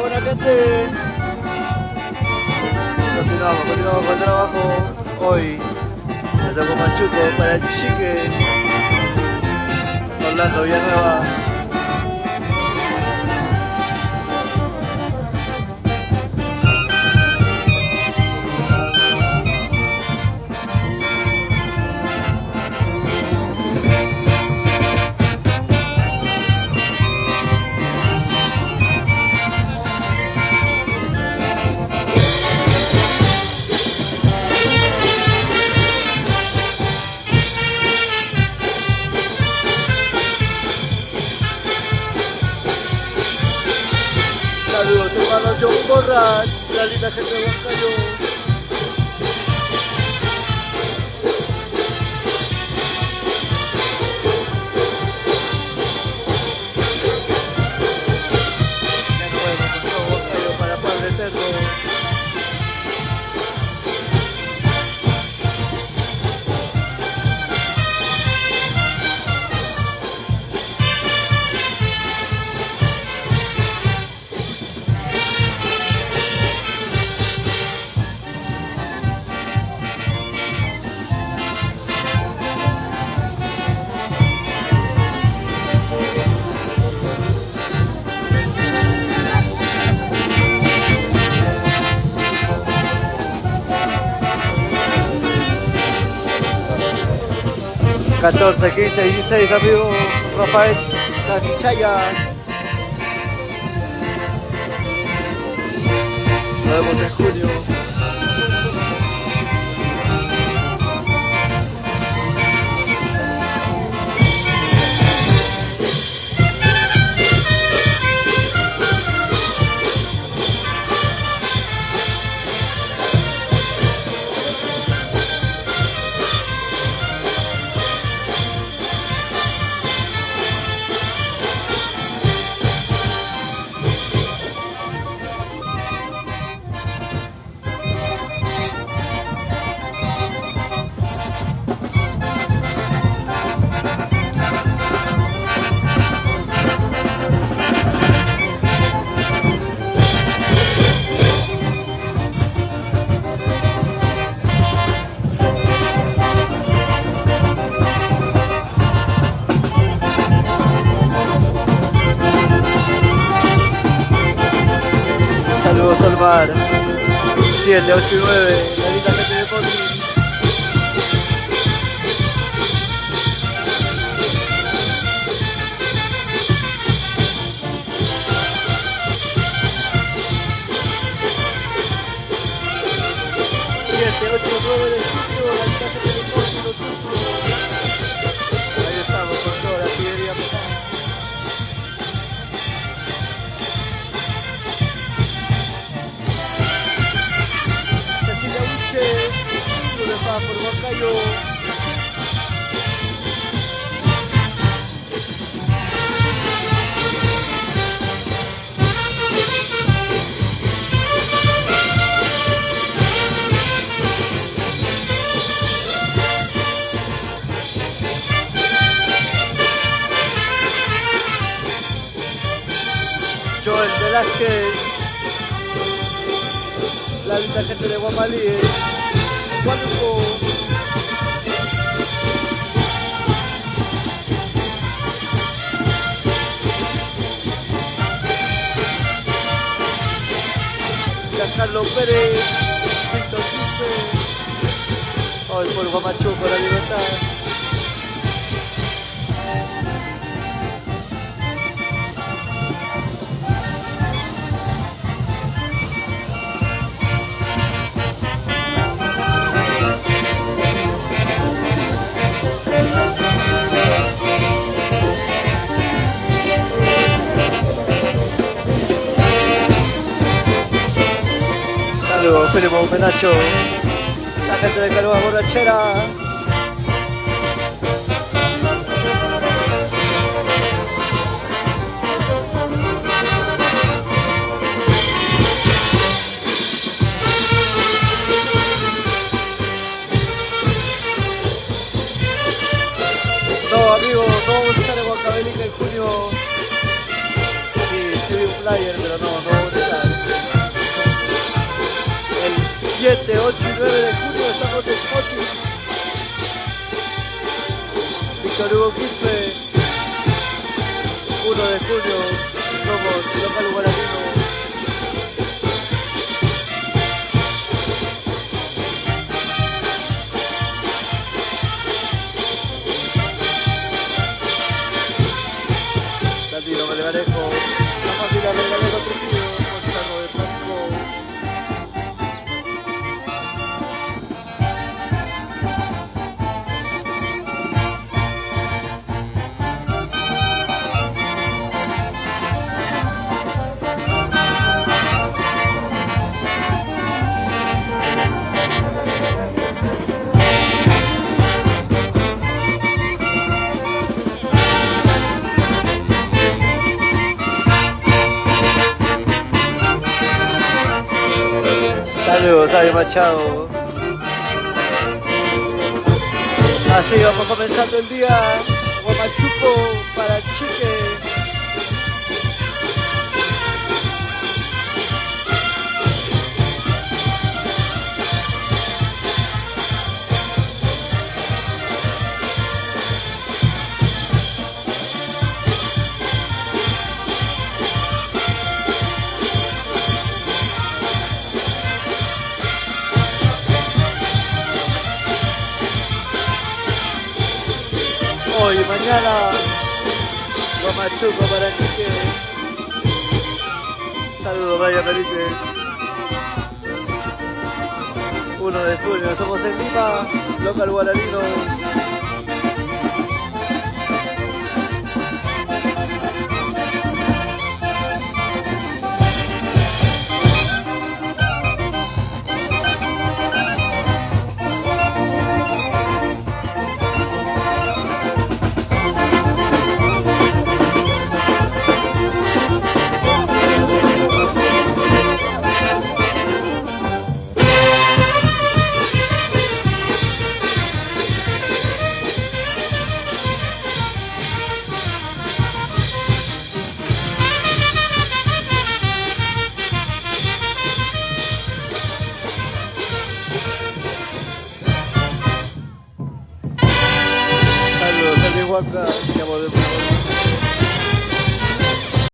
Buena gente. Continuamos con el trabajo. Hoy desde Guamachuco para el Chique. Orlando Villanueva. Saludos hermano John Borras, la linda gente de Huancayo. Para Padre Eterno. ...14, 15, 16, amigo Rafael Caquichaya. Nos vemos en junio. Saludos al mar 7, 8 y 9, la linda gente de Poti. Ahí estamos con toda la artillería pesada. Cecilia Uches, lo dejaba por Huancayo. Joel Velázquez, la linda gente de Guamalí, Huánuco. Carlos Pérez, Quispe. Hoy por Guamachuco, por la libertad. Saludos, Filipo Menacho, la gente de Caruba Borrachera. No, amigos, no vamos a estar en Huancavelica en junio. Sí vi un flyer, pero no vamos a estar. El 7, 8 y 9 de junio estamos en Poti. Víctor Hugo Quispe. 1 de junio somos local guaranino. Sandino Melgarejo, la familia Melgarejo Trujillo, Gonzalo de Pasco. Saludos, Javi Machado. Así vamos comenzando el día. Guamachuco para Chique. Hoy y mañana, Guamachuco para Chique. Saludos, Brian Benítez. 1 de junio, somos en Lima, local guaranino. Saludos a mi Huanca, que amor de fútbol.